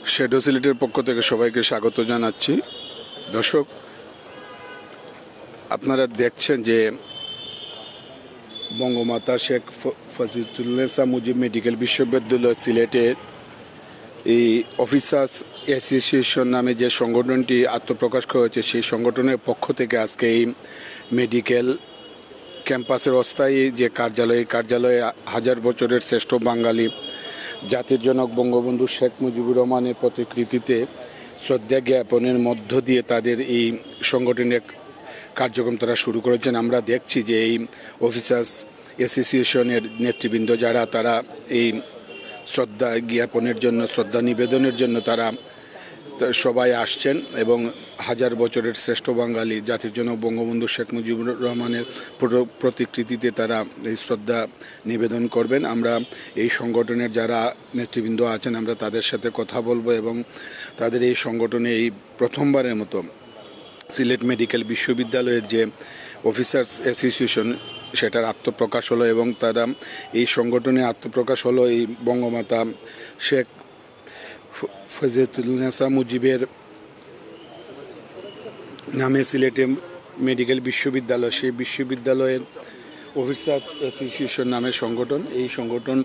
Shadow সিলেটের পক্ষ থেকে সবাইকে স্বাগত জানাচ্ছি। দর্শক, আপনারা দেখছেন যে বঙ্গমাতা শেখ ফজিলতুন্নেসা মুজিব মেডিকেল বিশ্ববিদ্যালয় সিলেটের এই অফিসার্স অ্যাসোসিয়েশন নামে যে সংগঠনটি আত্মপ্রকাশ করেছে, সেই সংগঠনের পক্ষ থেকে আজকে এই মেডিকেল ক্যাম্পাসের অস্থায়ী যে কার্যালয়ে হাজার বছরের শ্রেষ্ঠ বাঙালি জাতির জনক বঙ্গবন্ধু শেখ মুজিবুর রহমানের প্রতিকৃতিতে শ্রদ্ধা জ্ঞাপনের মধ্য দিয়ে তাদের এই সংগঠনের কার্যক্রম তারা শুরু করেছেন। আমরা দেখছি যে এই অফিসার্স অ্যাসোসিয়েশনের নেতৃবৃন্দ যারা, তারা এই শ্রদ্ধা জ্ঞাপনের জন্য, শ্রদ্ধা নিবেদনের জন্য তারা সবাই আসছেন এবং হাজার বছরের শ্রেষ্ঠ বাঙালি জাতির জন্য বঙ্গবন্ধু শেখ মুজিবুর রহমানের প্রতিকৃতিতে তারা এই শ্রদ্ধা নিবেদন করবেন। আমরা এই সংগঠনের যারা নেতৃবৃন্দ আছেন, আমরা তাদের সাথে কথা বলবো এবং তাদের এই সংগঠনে এই প্রথমবারের মতো সিলেট মেডিকেল বিশ্ববিদ্যালয়ের যে অফিসার্স অ্যাসোসিয়েশন, সেটার আত্মপ্রকাশ হলো এবং তারা এই সংগঠনে আত্মপ্রকাশ হলো এই বঙ্গমাতা শেখ ফজিলতুন্নেসা মুজিবের নামে সিলেটে মেডিকেল বিশ্ববিদ্যালয়, সেই বিশ্ববিদ্যালয়ের অফিসার্স অ্যাসোসিয়েশন নামে সংগঠন, এই সংগঠন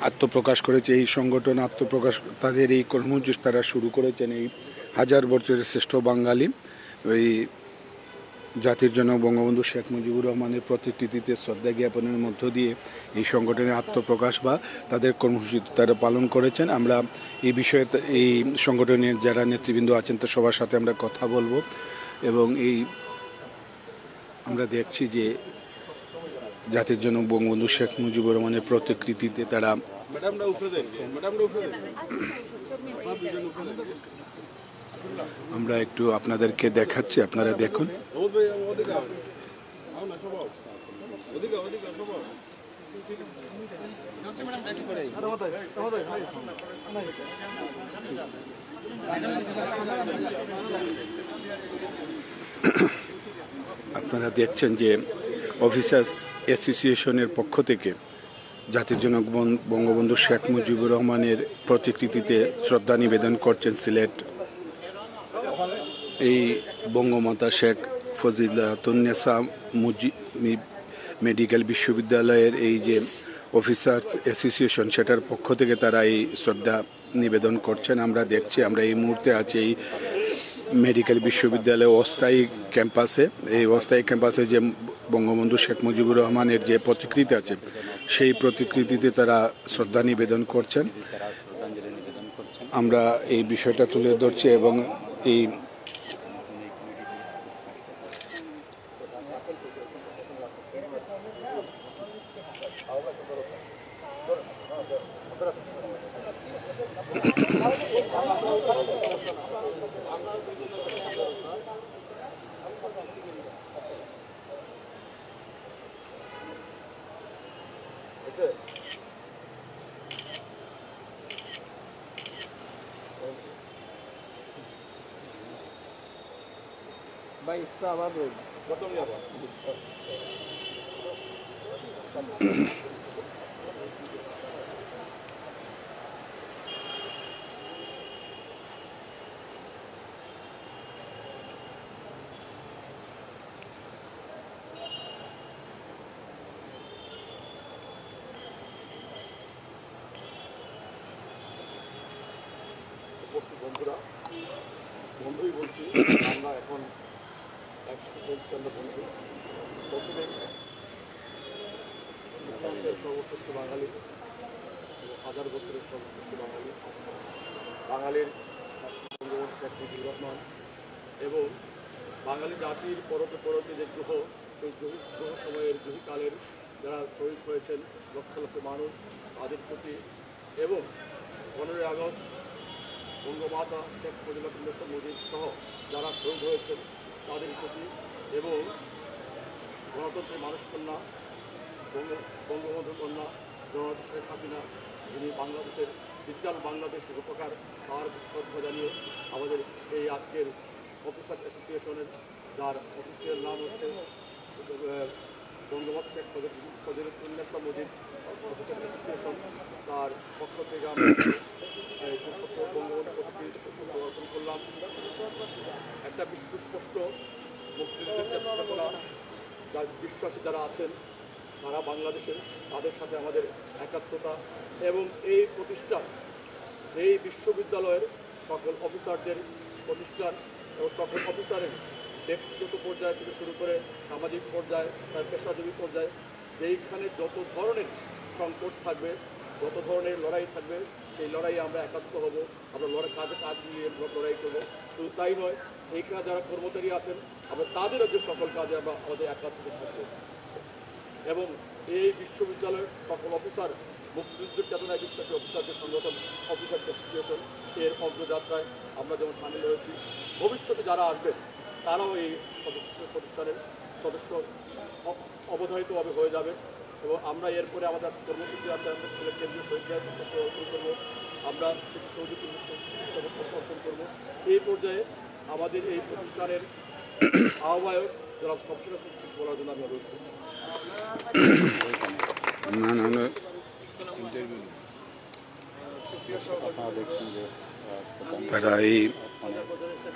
আত্মপ্রকাশ করেছে। এই সংগঠন আত্মপ্রকাশ, তাদের এই কর্মসূচি তারা শুরু করেছেন এই হাজার বছরের শ্রেষ্ঠ বাঙালি ওই জাতির জন্য বঙ্গবন্ধু শেখ মুজিবুর রহমানের প্রতিকৃতিতে শ্রদ্ধা জ্ঞাপনের মধ্য দিয়ে এই সংগঠনের আত্মপ্রকাশ বা তাদের কর্মসূচি তারা পালন করেছেন। আমরা এই বিষয়ে এই সংগঠনের যারা নেতৃবৃন্দ আছেন তো সবার সাথে আমরা কথা বলবো এবং এই আমরা দেখছি যে জাতির জন্য বঙ্গবন্ধু শেখ মুজিবুর রহমানের প্রতিকৃতিতে তারা আমরা একটু আপনাদেরকে দেখাচ্ছি, আপনারা দেখুন। আপনারা দেখছেন যে অফিসার্স অ্যাসোসিয়েশনের পক্ষ থেকে জাতির জনক বঙ্গবন্ধু শেখ মুজিবুর রহমানের প্রতিকৃতিতে শ্রদ্ধা নিবেদন করছেন সিলেট এই বঙ্গমাতা শেখ ফজিলতুন্নেসা মুজিব মেডিকেল বিশ্ববিদ্যালয়ের এই যে অফিসার্স অ্যাসোসিয়েশন, সেটার পক্ষ থেকে তারা এই শ্রদ্ধা নিবেদন করছেন। আমরা দেখছি, আমরা এই মুহূর্তে আছি এই মেডিকেল বিশ্ববিদ্যালয় অস্থায়ী ক্যাম্পাসে। এই অস্থায়ী ক্যাম্পাসে যে বঙ্গবন্ধু শেখ মুজিবুর রহমানের যে প্রতিকৃতি আছে, সেই প্রতিকৃতিতে তারা শ্রদ্ধা নিবেদন করছেন। আমরা এই বিষয়টা তুলে ধরছি এবং এই ভাই এক্সট্রা আবার প্রথম যাব বন্ধুই বলছি। আমরা এখন বন্ধু প্রথমে সর্বশ্রেষ্ঠ বাঙালি, হাজার বছরের সর্বশ্রেষ্ঠ বাঙালি, বাঙালির বঙ্গবন্ধু শেখ মুজিবুর রহমান এবং বাঙালি জাতির পরতে পরতে যে গ্রহ, সেই গ্রহ সময়ের গ্রহীকালের যারা শহীদ হয়েছেন লক্ষ লক্ষ মানুষ, তাদের প্রতি এবং 15ই আগস্ট বঙ্গমাতা শেখ ফজিলতুন্নেসা মুজিব সহ যারা শহীদ হয়েছেন তাদের প্রতি এবং গণতন্ত্রের মানুষ কন্যা বঙ্গবন্ধু কন্যা জননেত্রী শেখ হাসিনা, যিনি বাংলাদেশের ডিজিটাল বাংলাদেশ রূপকার, তার শ্রদ্ধা জানিয়ে আমাদের এই আজকের অফিসার্স অ্যাসোসিয়েশনের, যার অফিসিয়াল নাম হচ্ছে বঙ্গবন্ধু শেখ ফজিলতুন্নেসা মুজিব অফিসার্স অ্যাসোসিয়েশন, তার পক্ষ থেকে আমরা এই পুষ্পস্তবক বঙ্গবন্ধু প্রতিকৃতি সমর্পণ করলাম। একটা সুস্পষ্ট মুক্তিযুদ্ধের চেতনা বিশ্বাসী যারা আছেন সারা বাংলাদেশে, তাদের সাথে আমাদের একাত্মতা এবং এই প্রতিষ্ঠান, এই বিশ্ববিদ্যালয়ের সকল অফিসারদের প্রতিষ্ঠান এবং সকল অফিসারের ব্যক্তিগত পর্যায় থেকে শুরু করে সামাজিক পর্যায়ে, তার পেশাজীবী পর্যায়ে যেইখানে যত ধরনের সংকট থাকবে, যত ধরনের লড়াই থাকবে, সেই লড়াইয়ে আমরা একাত্ম হব, আমরা কাজ নিয়ে লড়াই করবো। শুধু তাই নয়, এইখানে যারা কর্মচারী আছেন আমরা তাদেরও যে সকল কাজে আমরা আমাদের একাত্ম থাকবো এবং এই বিশ্ববিদ্যালয়ের সকল অফিসার, মুক্তিযুদ্ধের চেতনায় বিশ্বাসী অফিসারদের সংগঠন অফিসার অ্যাসোসিয়েশন এর অগ্রযাত্রায় আমরা যেমন সামিল হয়েছি, ভবিষ্যতে যারা আসবেন তারাও এই প্রতিষ্ঠানের সদস্য অবধারিতভাবে হয়ে যাবে এবং আমরা এরপরে আমাদের কর্মসূচি আছে, আমরা সিলেট কেন্দ্রীয় শহীদ শুরু করবো, আমরা সেটি সহযোগী অর্পণ করবো। এই পর্যায়ে আমাদের এই প্রতিষ্ঠানের আহ্বায়ক যারা সবসময় কিছু বলার জন্য আমি অনুরোধ করছি। তারা এই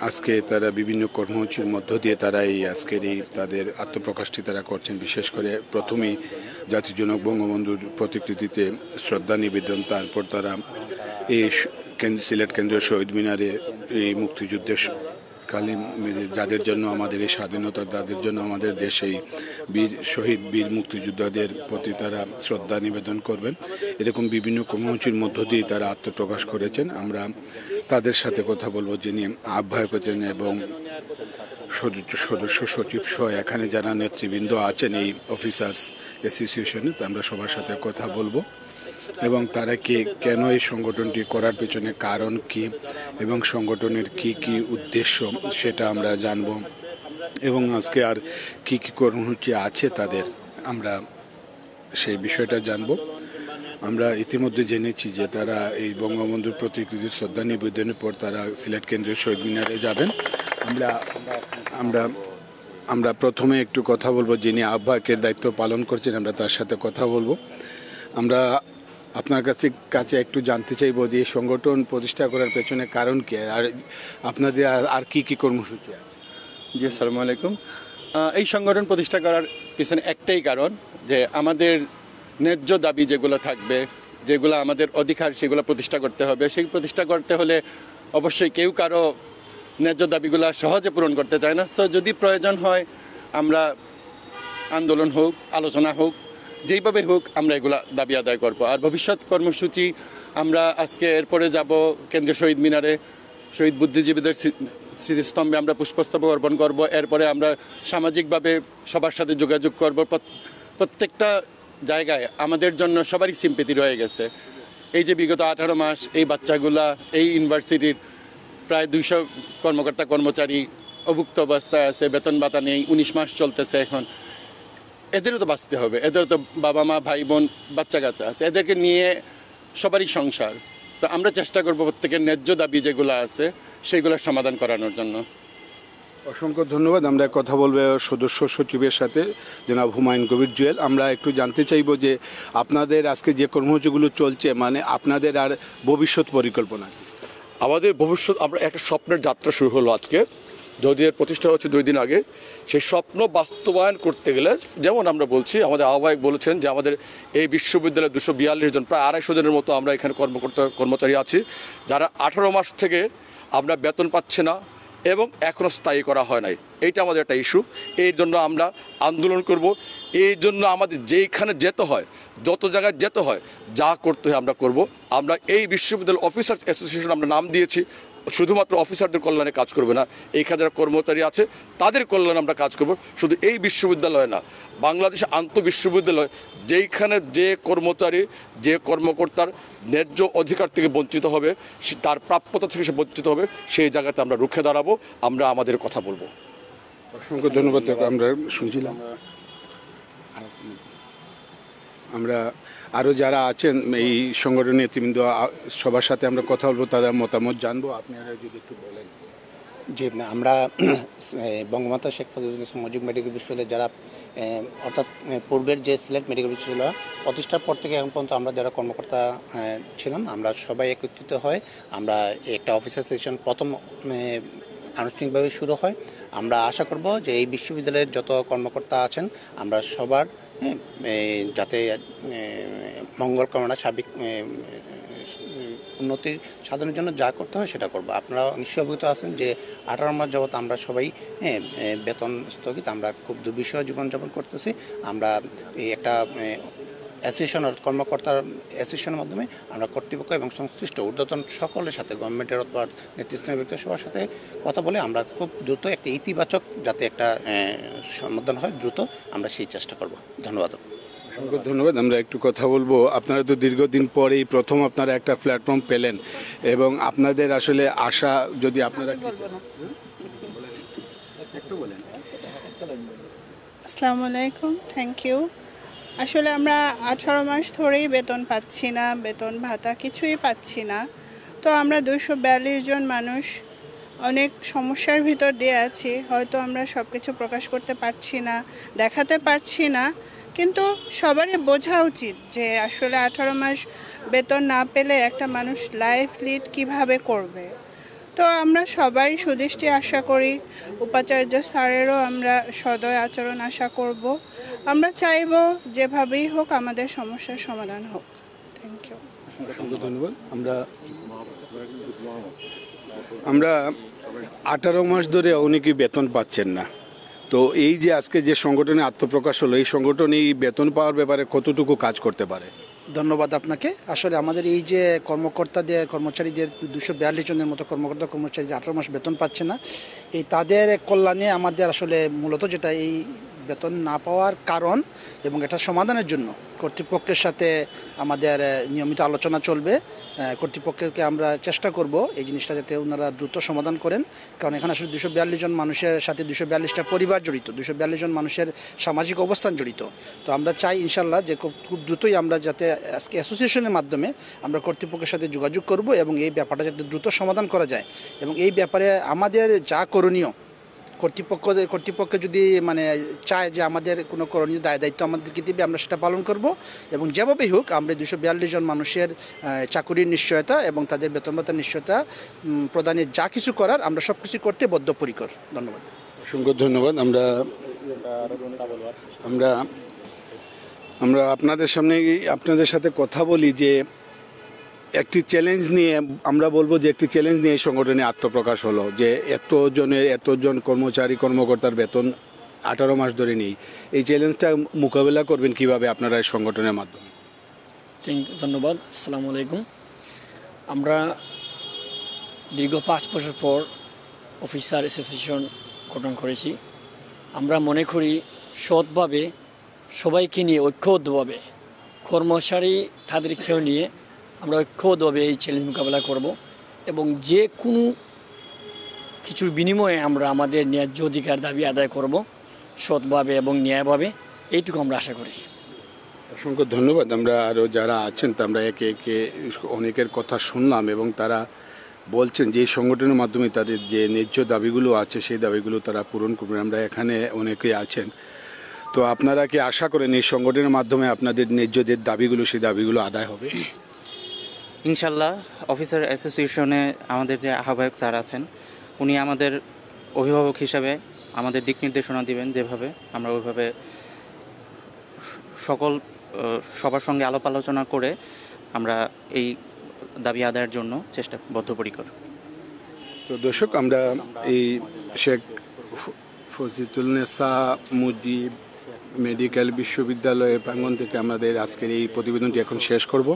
আজকে তারা বিভিন্ন কর্মসূচির মধ্য দিয়ে তারা এই আজকের এই তাদের আত্মপ্রকাশটি তারা করছেন। বিশেষ করে প্রথমেই জাতির জনক বঙ্গবন্ধুর প্রতিকৃতিতে শ্রদ্ধা নিবেদন, তারপর তারা এই সিলেট কেন্দ্রীয় শহীদ মিনারে এই মুক্তিযুদ্ধের কালীন যাদের জন্য আমাদের এই স্বাধীনতা, তাদের জন্য আমাদের দেশে শহীদ বীর মুক্তিযোদ্ধাদের প্রতি তারা শ্রদ্ধা নিবেদন করবেন। এরকম বিভিন্ন কর্মসূচির মধ্য দিয়ে তারা আত্মপ্রকাশ করেছেন। আমরা তাদের সাথে কথা বলবো, যিনি আহ্বায়ক আছেন এবং সদস্য সচিব সহ এখানে যারা নেতৃবৃন্দ আছেন এই অফিসার্স অ্যাসোসিয়েশনে, আমরা সবার সাথে কথা বলবো এবং তারা কেন এই সংগঠনটি করার পেছনে কারণ কি এবং সংগঠনের কি কি উদ্দেশ্য সেটা আমরা জানব এবং আজকে আর কি কি কর্মসূচি আছে তাদের আমরা সেই বিষয়টা জানব। আমরা ইতিমধ্যে জেনেছি যে তারা এই বঙ্গবন্ধুর প্রতিকৃতির শ্রদ্ধা নিবেদনের পর তারা সিলেট কেন্দ্রীয় শহীদ মিনারে যাবেন। আমরা প্রথমে একটু কথা বলবো, যিনি আহ্বায়কের দায়িত্ব পালন করছেন, আমরা তার সাথে কথা বলবো। আমরা আপনার কাছে একটু জানতে চাইব যে এই সংগঠন প্রতিষ্ঠা করার পেছনে কারণ কি, আর আপনাদের আর কি কি কর্মসূচি আছে? জি, আসসালামু আলাইকুম। এই সংগঠন প্রতিষ্ঠা করার পিছনে একটাই কারণ যে আমাদের ন্যায্য দাবি যেগুলো থাকবে, যেগুলো আমাদের অধিকার, সেগুলো প্রতিষ্ঠা করতে হবে। সেই প্রতিষ্ঠা করতে হলে অবশ্যই কেউ কারো ন্যায্য দাবিগুলো সহজে পূরণ করতে চায় না। সো যদি প্রয়োজন হয় আমরা আন্দোলন হোক, আলোচনা হোক, যেইভাবে হোক আমরা এগুলা দাবি আদায় করব। আর ভবিষ্যৎ কর্মসূচি আমরা আজকে এরপরে যাব কেন্দ্রীয় শহীদ মিনারে, শহীদ বুদ্ধিজীবীদের স্মৃতিস্তম্ভে আমরা পুষ্পস্তবক অর্পণ করব। এরপরে আমরা সামাজিকভাবে সবার সাথে যোগাযোগ করব। প্রত্যেকটা জায়গায় আমাদের জন্য সবারই সিম্পেথি রয়ে গেছে। এই যে বিগত 18 মাস এই বাচ্চাগুলা এই ইউনিভার্সিটির প্রায় 200 কর্মকর্তা কর্মচারী অভুক্ত অবস্থায় আছে, বেতন ভাতা নেই, 19 মাস চলতেছে এখন। এদেরও তো বাঁচতে হবে, এদেরও তো বাবা মা ভাই বোন বাচ্চা কাচ্চা আছে, এদেরকে নিয়ে সবারই সংসার। তো আমরা চেষ্টা করবো প্রত্যেকের ন্যায্য দাবি যেগুলো আছে সেইগুলোর সমাধান করানোর জন্য। অসংখ্য ধন্যবাদ। আমরা কথা বলবো সদস্য সচিবের সাথে, জনাব হুমায়ুন কবির জুয়েল। আমরা একটু জানতে চাইব যে আপনাদের আজকে যে কর্মসূচিগুলো চলছে, মানে আপনাদের আর ভবিষ্যৎ পরিকল্পনা? আমাদের ভবিষ্যৎ, আমরা একটা স্বপ্নের যাত্রা শুরু হলো আজকে, যদি এর প্রতিষ্ঠা হচ্ছে 2 দিন আগে। সেই স্বপ্ন বাস্তবায়ন করতে গেলে যেমন আমরা বলছি, আমাদের আহ্বায়ক বলেছেন যে আমাদের এই বিশ্ববিদ্যালয়ে 242 জন, প্রায় 250 জনের মতো আমরা এখানে কর্মচারী আছি, যারা 18 মাস থেকে আমরা বেতন পাচ্ছি না এবং এখনও স্থায়ী করা হয় নাই। এইটা আমাদের একটা ইস্যু। এই জন্য আমরা আন্দোলন করব। এই জন্য আমাদের যেইখানে যেতে হয়, যত জায়গায় যেতে হয়, যা করতে হয় আমরা করব। আমরা এই বিশ্ববিদ্যালয় অফিসার্স অ্যাসোসিয়েশন আমরা নাম দিয়েছি, শুধুমাত্র অফিসারদের কল্যাণে কাজ করবে না, এইখানে যারা কর্মচারী আছে তাদের কল্যাণে আমরা কাজ করব। শুধু এই বিশ্ববিদ্যালয়ে না, বাংলাদেশে আন্তঃবিশ্ববিদ্যালয় যেইখানে যে কর্মচারী, যে কর্মকর্তার ন্যায্য অধিকার থেকে বঞ্চিত হবে, তার প্রাপ্যতা থেকে সে বঞ্চিত হবে, সেই জায়গাতে আমরা রুখে দাঁড়াবো, আমরা আমাদের কথা বলবো। অসংখ্য ধন্যবাদ। আমরা শুনছিলাম, আমরা আরও যারা আছেন এই সংগঠনের নেতৃবৃন্দ, সবার সাথে আমরা কথা বলবো, তাদের মতামত জানবো। আপনারা যদি একটু বলেন। জি, আমরা বঙ্গমাতা শেখ মুজিব মেডিকেল বিশ্ববিদ্যালয়ে যারা অর্থাৎ পূর্বের যে সিলেট মেডিকেল বিশ্ববিদ্যালয় প্রতিষ্ঠার পর থেকে এখন পর্যন্ত আমরা যারা কর্মকর্তা ছিলাম আমরা সবাই একত্রিত হয়ে আমরা একটা অফিসার সেশন প্রথম আনুষ্ঠানিকভাবে শুরু হয়। আমরা আশা করব যে এই বিশ্ববিদ্যালয়ের যত কর্মকর্তা আছেন আমরা সবার যাতে মঙ্গল কামনা সার্বিক উন্নতির সাধনের জন্য যা করতে হয় সেটা করবো। আপনারা নিশ্চয়ই অবগত আছেন যে 18 মাস যাবত আমরা সবাই বেতন স্থগিত, আমরা খুব দুর্বিষহ জীবনযাপন করতেছি। আমরা এই একটা অ্যাসোসিয়েশন কর্মকর্তার অ্যাসোসিয়েশনের মাধ্যমে আমরা কর্তৃপক্ষ এবং সংশ্লিষ্ট ঊর্ধ্বতন সকলের সাথে গভর্নমেন্টের অথবা নেতৃস্থানীয় ব্যক্তি সবার সাথে কথা বলে আমরা খুব দ্রুত একটা ইতিবাচক যাতে একটা সমাধান হয় দ্রুত আমরা সেই চেষ্টা করব। ধন্যবাদ। অসংখ্য ধন্যবাদ। আমরা একটু কথা বলবো, আপনারা তো দীর্ঘদিন পরেই প্রথম আপনারা একটা প্ল্যাটফর্ম পেলেন এবং আপনাদের আসলে আশা যদি আপনারা আসসালামু আলাইকুম, থ্যাংক ইউ। আসলে আমরা 18 মাস ধরেই বেতন পাচ্ছি না, বেতন ভাতা কিছুই পাচ্ছি না। তো আমরা 242 জন মানুষ অনেক সমস্যার ভিতর দিয়ে আছি। হয়তো আমরা সব কিছু প্রকাশ করতে পারছি না, দেখাতে পারছি না, কিন্তু সবারই বোঝা উচিত যে আসলে 18 মাস বেতন না পেলে একটা মানুষ লাইফ লিড কিভাবে করবে। তো আমরা সবাই সুদৃষ্টি আশা করি, উপাচার্য স্যারেরও আমরা সদয় আচরণ আশা করব। আমরা চাইব যেভাবেই হোক আমাদের সমস্যার সমাধান হোক। Thank you. ধন্যবাদ। আমরা 18 মাস ধরে অনেকেই বেতন পাচ্ছেন না। তো এই যে আজকে যে সংগঠনে আত্মপ্রকাশ হলো, এই সংগঠন এই বেতন পাওয়ার ব্যাপারে কতটুকু কাজ করতে পারে? ধন্যবাদ আপনাকে। আসলে আমাদের এই যে কর্মচারীদের 242 জনের মতো কর্মচারী যে 18 মাস বেতন পাচ্ছে না, এই তাদের কল্যাণে আমাদের আসলে মূলত যেটা এই বেতন না পাওয়ার কারণ এবং এটা সমাধানের জন্য কর্তৃপক্ষের সাথে আমাদের নিয়মিত আলোচনা চলবে। কর্তৃপক্ষকে আমরা চেষ্টা করব এই জিনিসটা যাতে ওনারা দ্রুত সমাধান করেন, কারণ এখানে আসলে 242 জন মানুষের সাথে 242টা পরিবার জড়িত, 242 জন মানুষের সামাজিক অবস্থান জড়িত। তো আমরা চাই ইনশাল্লাহ যে খুব দ্রুতই আমরা যাতে আজকে অ্যাসোসিয়েশনের মাধ্যমে আমরা কর্তৃপক্ষের সাথে যোগাযোগ করব এবং এই ব্যাপারটা যাতে দ্রুত সমাধান করা যায় এবং এই ব্যাপারে আমাদের যা করণীয় কর্তৃপক্ষ যদি চায় যে আমাদের কোনো করণীয় দায়িত্ব আমাদেরকে দিবে, আমরা সেটা পালন করব এবং যেভাবেই হোক আমরা 242 জন মানুষের চাকুরির নিশ্চয়তা এবং তাদের বেতন ভাতার নিশ্চয়তা প্রদানের যা কিছু করার আমরা সব কিছু করতে বদ্ধপরিকর। ধন্যবাদ। অসংখ্য ধন্যবাদ। আমরা আপনাদের সাথে কথা বলি যে একটি চ্যালেঞ্জ নিয়ে, আমরা বলবো যে একটি চ্যালেঞ্জ নিয়ে এই সংগঠনে আত্মপ্রকাশ হলো যে এতজন কর্মকর্তার বেতন 18 মাস ধরে নেই। এই চ্যালেঞ্জটা মোকাবেলা করবেন কিভাবে আপনারা এই সংগঠনের মাধ্যমে? ধন্যবাদ। আসসালামু আলাইকুম। আমরা দীর্ঘ 5 বছর পর অফিসার অ্যাসোসিয়েশন গঠন করেছি। আমরা মনে করি সৎভাবে সবাইকে নিয়ে ঐক্যবদ্ধভাবে কর্মচারী তাদের খেয়ে নিয়ে আমরা ঐক্যবদ্ধভাবে এই চ্যালেঞ্জ মোকাবেলা করব এবং যে কোনো কিছুর বিনিময়ে আমরা আমাদের ন্যায্য অধিকার দাবি আদায় করব সৎভাবে এবং ন্যায়ভাবে, এইটুকু আমরা আশা করি। অসংখ্য ধন্যবাদ। আমরা আরও যারা আছেন তা আমরা একে একে অনেকের কথা শুনলাম এবং তারা বলছেন যে এই সংগঠনের মাধ্যমে তাদের যে ন্যায্য দাবিগুলো আছে সেই দাবিগুলো তারা পূরণ করবেন। আমরা এখানে অনেকেই আছেন, তো আপনারা কি আশা করেন এই সংগঠনের মাধ্যমে আপনাদের ন্যায্য যে দাবিগুলো সেই দাবিগুলো আদায় হবে? ইনশাল্লাহ। অফিসার অ্যাসোসিয়েশনে আমাদের যে আহ্বায়ক স্যার আছেন উনি আমাদের অভিভাবক হিসাবে আমাদের দিক নির্দেশনা দিবেন, যেভাবে আমরা ওইভাবে সবার সঙ্গে আলাপ আলোচনা করে আমরা এই দাবি আদায়ের জন্য বদ্ধপরিকর। তো দর্শক, আমরা এই শেখ ফজিলুন্নেসা মুজিব মেডিকেল বিশ্ববিদ্যালয়ের প্রাঙ্গণ থেকে আমাদের আজকের এই প্রতিবেদনটি এখন শেষ করব।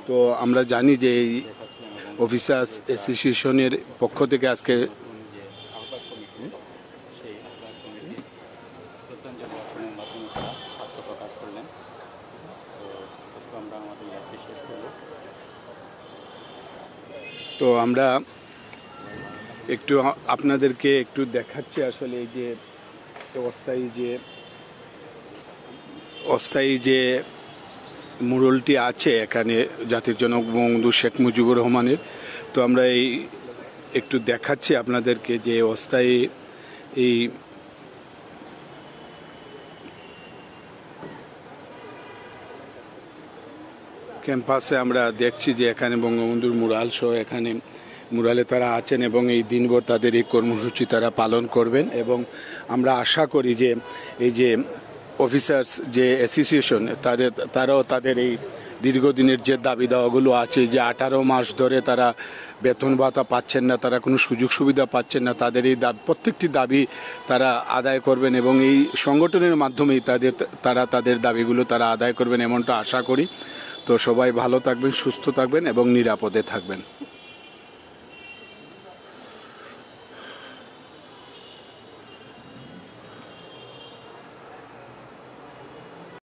তো আমরা জানি যে এই অফিসার্স অ্যাসোসিয়েশনের পক্ষ থেকে আজকে তো আমরা একটু আপনাদেরকে একটু দেখাচ্ছি আসলে এই যে অস্থায়ী যে মুরলটি আছে এখানে জাতির জনক বঙ্গবন্ধু শেখ মুজিবুর রহমানের। তো আমরা এই একটু দেখাচ্ছি আপনাদেরকে যে অস্থায়ী এই ক্যাম্পাসে আমরা দেখছি যে এখানে বঙ্গবন্ধুর মুরাল সহ এখানে মুরালে তারা আছেন এবং এই দিনভর তাদের এই কর্মসূচি তারা পালন করবেন। এবং আমরা আশা করি যে এই যে অফিসার্স যে অ্যাসোসিয়েশন তারাও তাদের এই দীর্ঘদিনের যে দাবি দাওয়াগুলো আছে, যে 18 মাস ধরে তারা বেতন ভাতা পাচ্ছেন না, তারা কোনো সুযোগ সুবিধা পাচ্ছেন না, তাদের এই প্রত্যেকটি দাবি তারা আদায় করবেন এবং এই সংগঠনের মাধ্যমেই তারা তাদের দাবিগুলো তারা আদায় করবেন এমনটা আশা করি। তো সবাই ভালো থাকবেন, সুস্থ থাকবেন এবং নিরাপদে থাকবেন।